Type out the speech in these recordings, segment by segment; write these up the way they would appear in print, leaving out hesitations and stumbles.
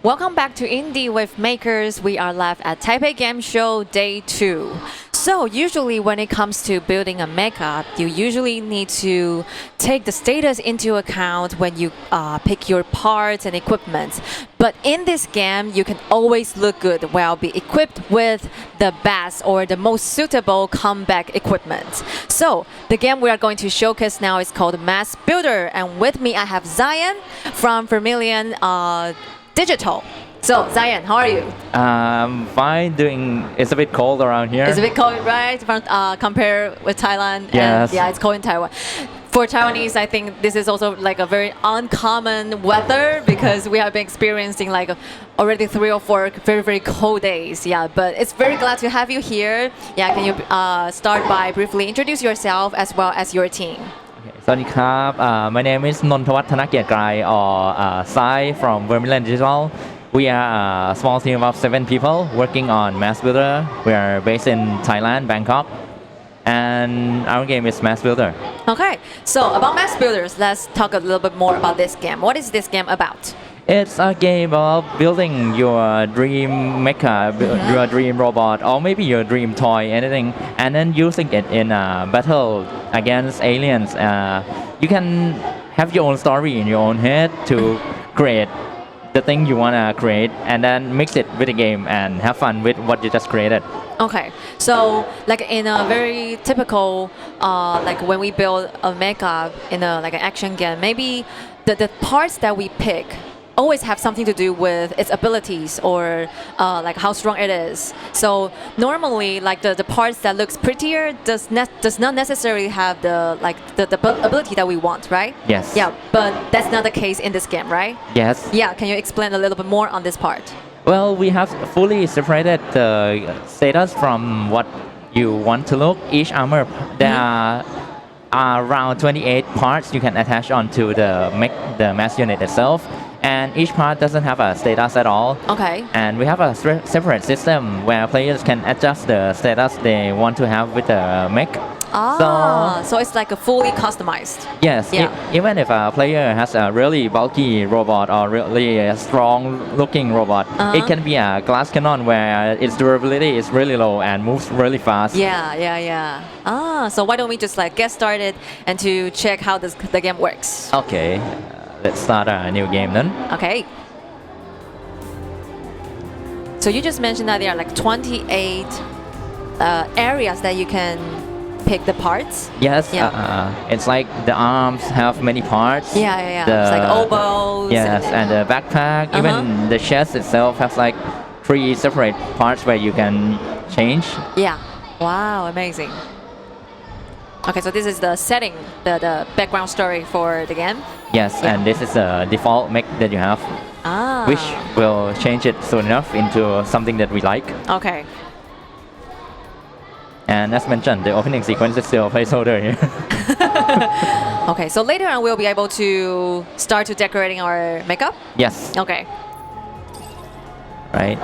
Welcome back to Indie Wavemakers. We are live at Taipei Game Show Day 2. So usually when it comes to building a mecha, you usually need to take the status into account when you pick your parts and equipment. But in this game, you can always look good while be equipped with the best or the most suitable comeback equipment. So the game we are going to showcase now is called M.A.S.S Builder. And with me I have Zion from Vermillion Digital. So Zion, how are you? Fine. It's a bit cold around here. It's a bit cold, right? Compare with Thailand. Yes. And yeah, it's cold in Taiwan. For Taiwanese, I think this is also like a very uncommon weather because we have been experiencing like already 3 or 4 very, very cold days. Yeah, but it's very glad to have you here. Yeah, can you start by briefly introduce yourself as well as your team? My name is Nontawat Thanakiatkai or Sai from Vermillion Digital. We are a small team of 7 people working on M.A.S.S Builder. We are based in Thailand, Bangkok, and our game is M.A.S S Builder. Okay, so about M.A.S.S Builders, let's talk a little bit more about this game. What is this game about? It's a game of building your dream mecha, your dream robot, or maybe your dream toy, anything, and then using it in a battle against aliens. You can have your own story in your own head to create the thing you want to create and then mix it with the game and have fun with what you just created. Okay, so like in a very typical, like when we build a mecha in a like an action game, maybe the parts that we pick always have something to do with its abilities or like how strong it is. So normally, like the parts that looks prettier does not necessarily have the ability that we want, right? Yes. Yeah, but that's not the case in this game, right? Yes. Yeah, can you explain a little bit more on this part? Well, we have fully separated the status from what you want to look. Each armor, there are around 28 parts you can attach onto the M.A.S.S unit itself. And each part doesn't have a status at all. Okay. And we have a separate system where players can adjust the status they want to have with the mech. So it's like a fully customized. Yes. Yeah. Even if a player has a really bulky robot or really strong-looking robot, it can be a glass cannon where its durability is really low and moves really fast. Yeah. So why don't we just like get started and to check how the game works? Okay. Let's start a new game then. Okay. So you just mentioned that there are like 28 areas that you can pick the parts. Yes. It's like the arms have many parts. Yeah. It's like elbows. Yes, and the backpack. Even the chest itself has like 3 separate parts where you can change. Yeah. Wow, amazing. Okay, so this is the setting, the background story for the game. Yes, and this is the default mech that you have, which will change it soon enough into something that we like. Okay. And as mentioned, the opening sequence is still a placeholder here. Okay, so later on we'll be able to start to decorating our makeup? Yes. Okay. Right.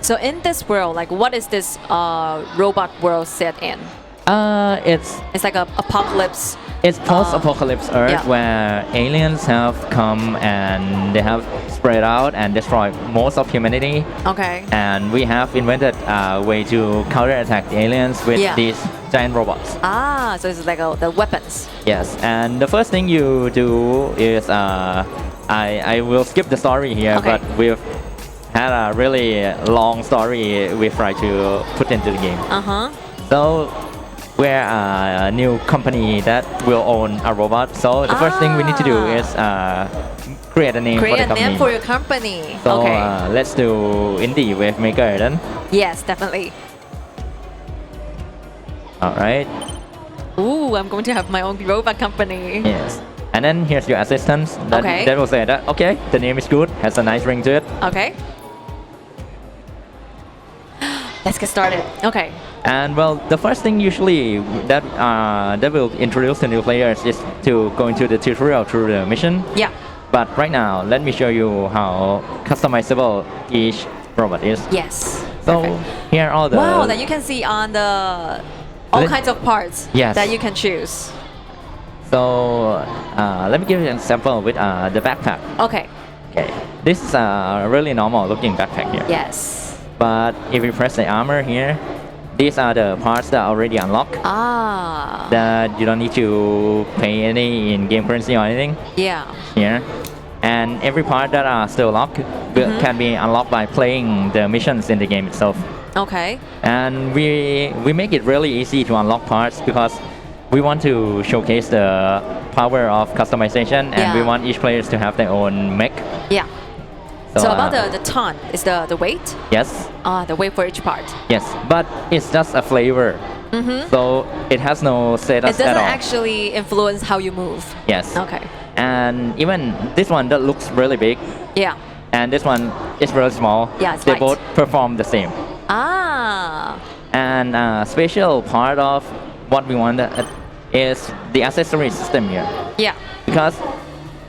So in this world, like what is this robot world set in? It's like a apocalypse. It's post-apocalypse Earth where aliens have come and they have spread out and destroyed most of humanity. Okay. And we have invented a way to counterattack the aliens with these giant robots. So it's like the weapons. Yes, and the first thing you do is I will skip the story here, but we've had a really long story we try to put into the game. So we're a new company that will own a robot. So the first thing we need to do is create a name for the company. Create a name for your company. So let's do Indie Wavemaker then. Yes, definitely. All right. Ooh, I'm going to have my own robot company. Yes. And then here's your assistant that will say that, okay, the name is good, has a nice ring to it. Okay. Let's get started. Okay. And well, the first thing usually that will introduce the new players is to go into the tutorial through the mission. Yeah. But right now, let me show you how customizable each robot is. Yes. So here are all the... Wow, that you can see on the all kinds of parts that you can choose. So let me give you an example with the backpack. Okay. Okay, this is a really normal looking backpack here. Yes. But if you press the armor here, these are the parts that are already unlocked. Ah. That you don't need to pay any in-game currency or anything Yeah. here. And every part that are still locked can be unlocked by playing the missions in the game itself. Okay. And we make it really easy to unlock parts because we want to showcase the power of customization and we Yeah. want each players to have their own mech. Yeah. So about uh, the ton is the weight? Yes, The weight for each part. yes, but it's just a flavor. So it has no It status doesn't at all. actually influence how you move. Yes. Okay. And even this one that looks really big Yeah. and this one is really small. Yeah, it's they light. both perform the same. Ah. And a special part of what we want is the accessory system here. Yeah. Because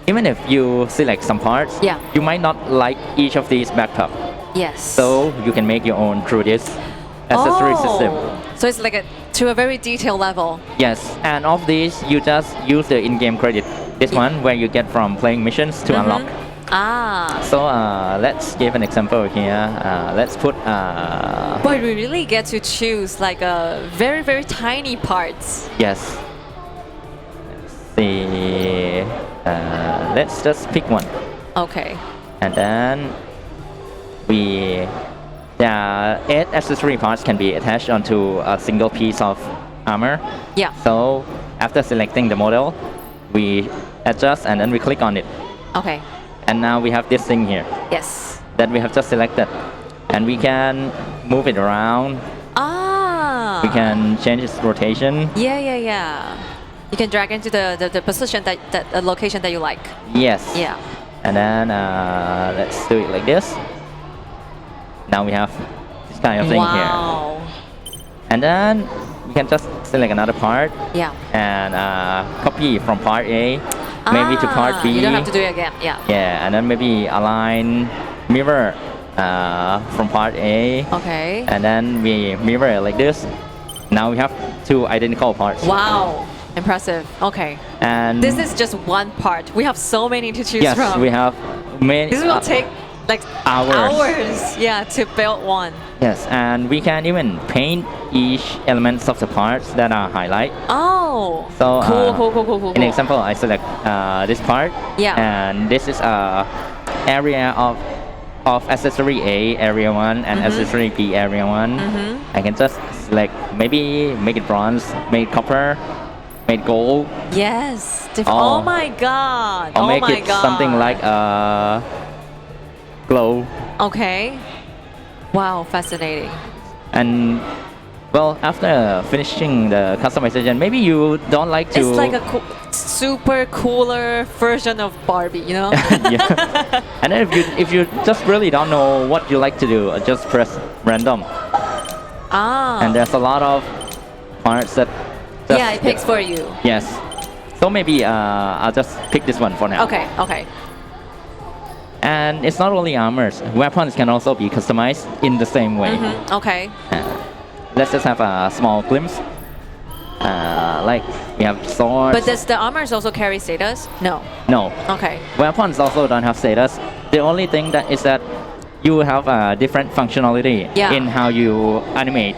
even if you select some parts, Yeah. you might not like each of these backpack. Yes. So you can make your own through this accessory system. So it's like to a very detailed level. Yes, and of these, you just use the in-game credit. This one where you get from playing missions to unlock. Ah. So let's give an example here. Let's put. But we really get to choose like a very, very tiny parts. Yes. Let's see. Let's just pick one. Okay. And then the 8 accessory parts can be attached onto a single piece of armor. Yeah. So after selecting the model, we adjust and then we click on it. Okay. And now we have this thing here Yes. that we have just selected. And we can move it around. Ah. We can change its rotation. Yeah. You can drag into the position that location that you like. Yes. Yeah. And then let's do it like this. Now we have this kind of thing here. Wow. And then we can just select another part Yeah. and copy from part A maybe to part B. You don't have to do it again. Yeah. Yeah, and then maybe align mirror from part A. Okay. And then we mirror it like this. Now we have 2 identical parts. Wow. Impressive. Okay. And This is just one part. We have so many to choose yes, from. we have many. This will take like hours. Yeah, to build one. Yes, and we can even paint each elements of the parts that are highlight. Oh. So Cool. in example, I select this part. Yeah. And this is area of accessory A, area 1, and accessory B, area 1. I can just select maybe make it bronze, make it copper, make it gold, Yes. Oh. Oh my god. or Oh make my it god. something like glow. Okay. Wow, fascinating. And well, after finishing the customization, maybe you don't like to. It's like a super cooler version of Barbie, you know? Yeah. And then if you just really don't know what you like to do, just press random. And there's a lot of parts that. Just Yeah, it picks for you. Yes. So maybe I'll just pick this one for now. Okay. And it's not only armors. Weapons can also be customized in the same way. Okay. Let's just have a small glimpse. Like we have swords. But does the armors also carry status? No. No. Okay. Weapons also don't have status. The only thing that is that you have a different functionality Yeah. in how you animate,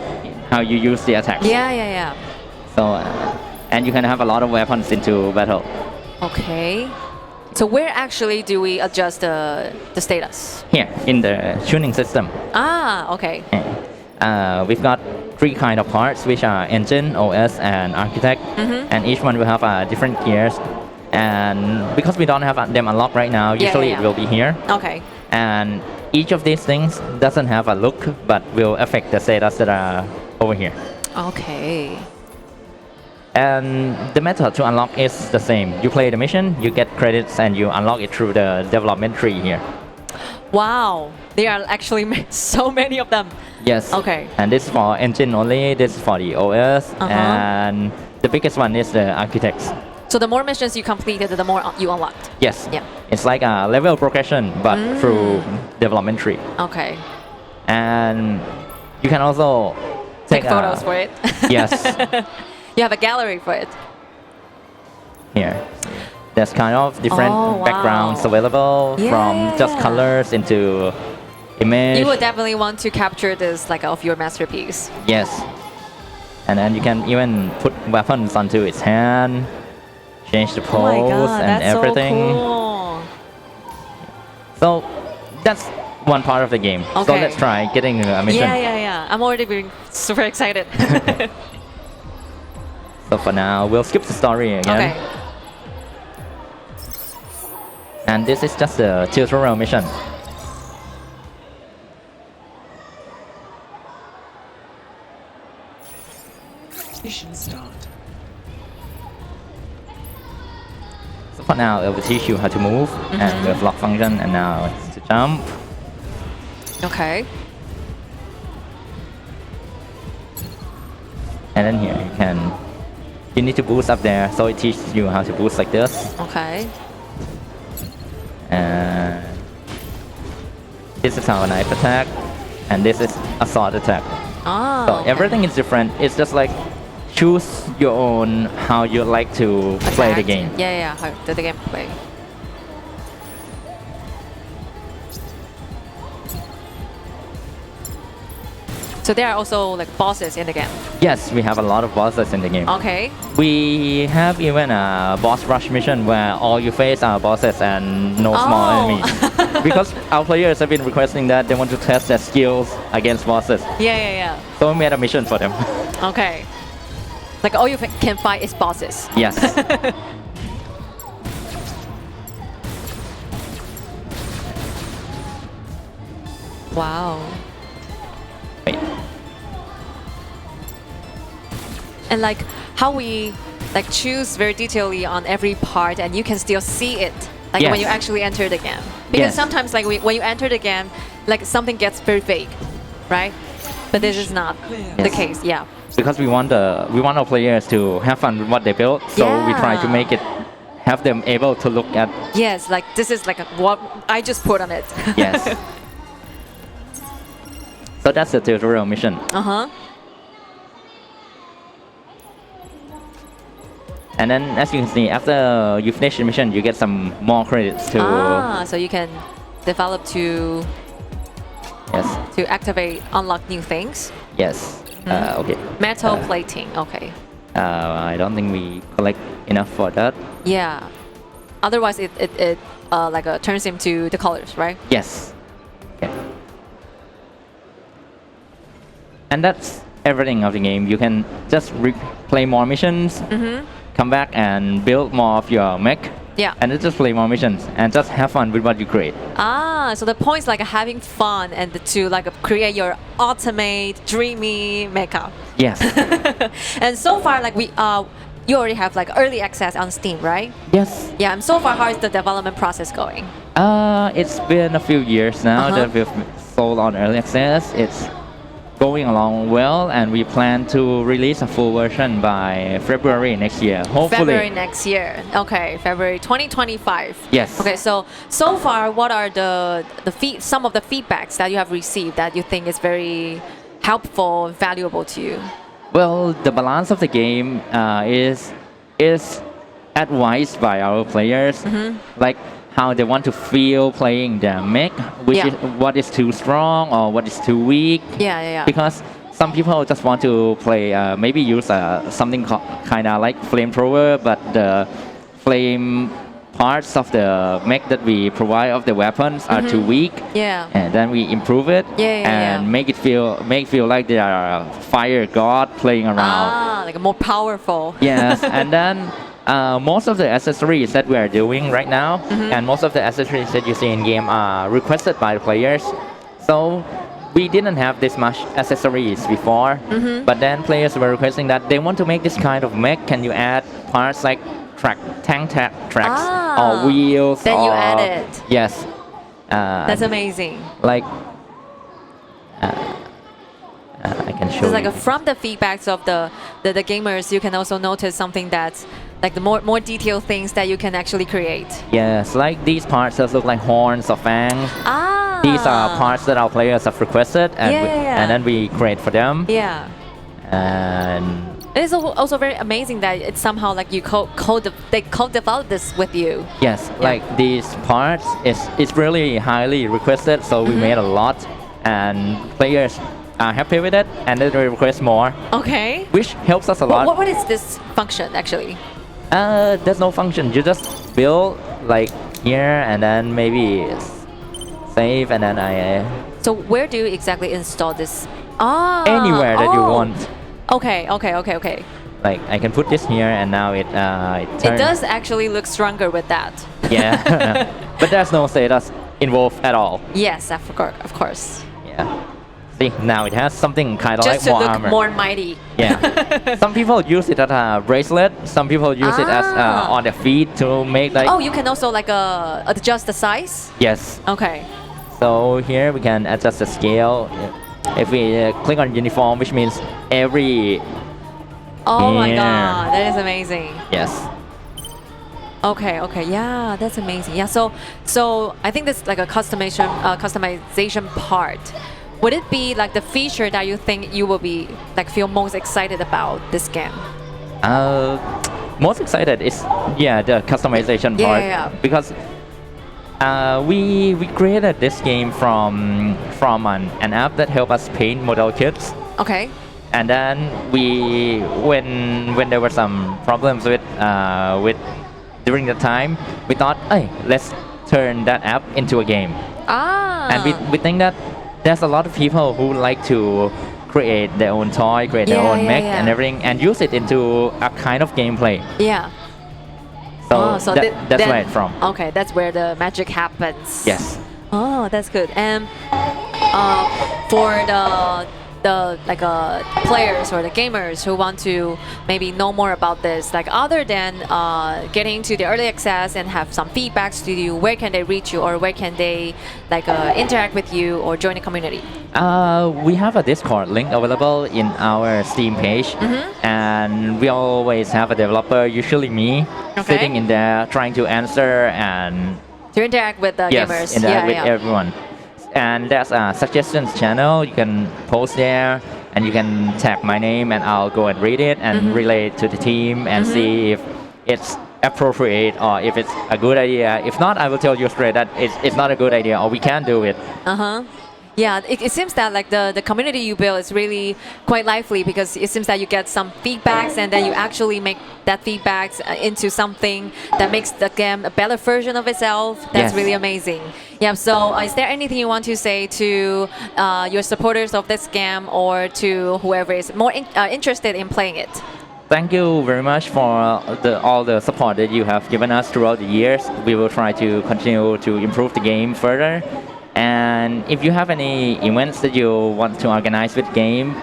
how you use the attacks. Yeah. So, and you can have a lot of weapons into battle. Okay. So where actually do we adjust the status? Here in the tuning system, Okay. we've got 3 kind of parts, which are engine, OS, and architect, and each one will have different gears. And because we don't have them unlocked right now, usually yeah. it will be here. Okay. And each of these things doesn't have a look, but will affect the status that are over here. Okay. And the method to unlock is the same. You play the mission, you get credits, and you unlock it through the development tree here. Wow. There are actually so many of them. Yes. Okay. And this is for engine only, this is for the OS, and the biggest one is the architects. So the more missions you completed, the more you unlocked. Yes. Yeah. It's like a level progression, but through development tree. Okay. And you can also Take photos for it. Yes. You have a gallery for it. here. There's kind of different Oh, wow. backgrounds available from just Yeah. colors into image. You would definitely want to capture this like of your masterpiece. Yes. And then you can even put weapons onto its hand, change the Oh my pose god, and that's everything. so cool. So that's one part of the game. So Okay. let's try getting a mission. Yeah. I'm already being super excited. So for now, we'll skip the story again. Okay. And this is just a tutorial mission. Mission start. So for now, it will teach you how to move and with lock function, and now it's to jump. Okay. And then here you need to boost up there, so it teaches you how to boost like this. Okay. And this is how a knife attack, and this is a sword attack. Oh. So okay. everything is different. It's just like choose your own how you like to play the Attack. game. Yeah. How the game play. So there are also like bosses in the game. Yes, we have a lot of bosses in the game. Okay. We have even a boss rush mission where all you face are bosses and no small Oh. enemies. Because our players have been requesting that they want to test their skills against bosses. Yeah. So we made a mission for them. Okay. Like all you can fight is bosses. Yes. Wow. Wait. And like how we like choose very detailedly on every part, and you can still see it like when Yes. you actually enter the game. Because Yes. sometimes like when you enter the game, like something gets very vague, right? But this is not the Yes. case. Yeah. Because we want our players to have fun with what they built, so we try to Yeah. make it have them able to look at. Yes. Like this is like what I just put on it. Yes. So that's the tutorial mission. Uh-huh. And then as you can see, after you finish the mission, you get some more credits to So you can develop yes, to activate, unlock new things. yes. Okay. Metal plating. Okay. I don't think we collect enough for that. Yeah. Otherwise, it like turns into the colors, right? Yes. Okay. And that's everything of the game. You can just play more missions, come back and build more of your mech, Yeah. and then just play more missions and just have fun with what you create. So the point is like having fun and to like create your ultimate dreamy mecha. Yes. And so far, like you already have like early access on Steam, right? Yes. Yeah. And so far, how is the development process going? It's been a few years now that we've sold on early access. It's going along well, and we plan to release a full version by February next year, hopefully. February next year. Okay, February 2025. Yes. Okay, so far, what are some of the feedbacks that you have received that you think is very helpful, valuable to you? Well, the balance of the game is advised by our players, like how they want to feel playing their mech, which Yeah. is what is too strong or what is too weak. Yeah. Because some people just want to play, maybe use something kind of like flamethrower, but the flame parts of the mech that we provide of the weapons are too weak. Yeah. And then we improve it and make it feel like they are a fire god playing around. Like more powerful. Yes, and then most of the accessories that we are doing right now, and most of the accessories that you see in game are requested by the players. So we didn't have this much accessories before, but then players were requesting that they want to make this kind of mech. Can you add parts like tank tracks or wheels? Then you or, add it. Yes. That's amazing. Like I can show It's like you. from the feedbacks of the gamers, you can also notice something that's like the more detailed things that you can actually create. Yes, like these parts that look like horns or fangs. Ah. These are parts that our players have requested, and Yeah. and then we create for them. Yeah. It is also very amazing that it's somehow like you they co-developed this with you. Yes, like these parts is really highly requested, so we made a lot, and players are happy with it, and then they request more, Okay. which helps us a lot. What is this function actually? There's no function. You just build like here, and then maybe save, and then So where do you exactly install this? Ah. anywhere that you oh. want. Okay. Like I can put this here, and now it It turns. does actually look stronger with that. Yeah, but there's no status involved at all. Yes, of course. Yeah. See, now it has something kind of like Just to more look armor. more mighty. Yeah. Some people use it as a bracelet. Some people use it as Ah. on their feet to make like. Oh, you can also like adjust the size. Yes. Okay. So here we can adjust the scale. If we click on uniform, which means every. Oh my Yeah. god, that is amazing. Yes. Okay, yeah, that's amazing. Yeah, so I think this like a customization part. Would it be like the feature that you think you will be like feel most excited about this game? Most excited is the customization part because we created this game from an app that help us paint model kits. Okay. And then we when there were some problems with during the time, we thought, hey, let's turn that app into a game. Ah. And we think that there's a lot of people who like to create their own toy, create their own mech and everything, and use it into a kind of gameplay. Yeah. So, that's where it's from. Okay, that's where the magic happens. Yes. Oh, that's good. And for the players or the gamers who want to maybe know more about this, like other than getting to the early access and have some feedbacks to you, where can they reach you, or where can they like interact with you or join the community? We have a Discord link available in our Steam page, and we always have a developer, usually me, sitting in there trying to answer and to interact with the gamers. Interact with everyone. And there's a suggestions channel. You can post there, and you can tag my name, and I'll go and read it and relay it to the team and see if it's appropriate or if it's a good idea. If not, I will tell you straight that it's not a good idea or we can't do it. Yeah, it seems that like the community you build is really quite lively, because it seems that you get some feedbacks and then you actually make that feedbacks into something that makes the game a better version of itself. That's really amazing. Yeah, so is there anything you want to say to your supporters of this game or to whoever is more interested in playing it? Thank you very much for all the support that you have given us throughout the years. We will try to continue to improve the game further. And if you have any events that you want to organize with game,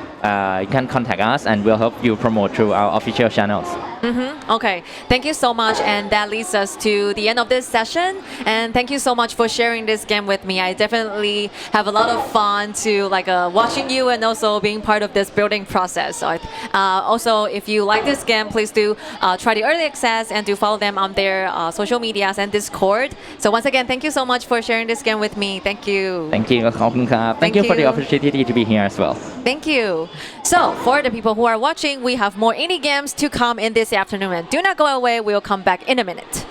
you can contact us and we'll help you promote through our official channels. Okay, thank you so much, and that leads us to the end of this session. And thank you so much for sharing this game with me. I definitely have a lot of fun to like watching you and also being part of this building process. So, also, if you like this game, please do try the early access and do follow them on their social medias and Discord. So once again, thank you so much for sharing this game with me. Thank you. Thank you. Thank you for the opportunity to be here as well. Thank you. So for the people who are watching, we have more indie games to come in this afternoon. And do not go away. We'll come back in a minute.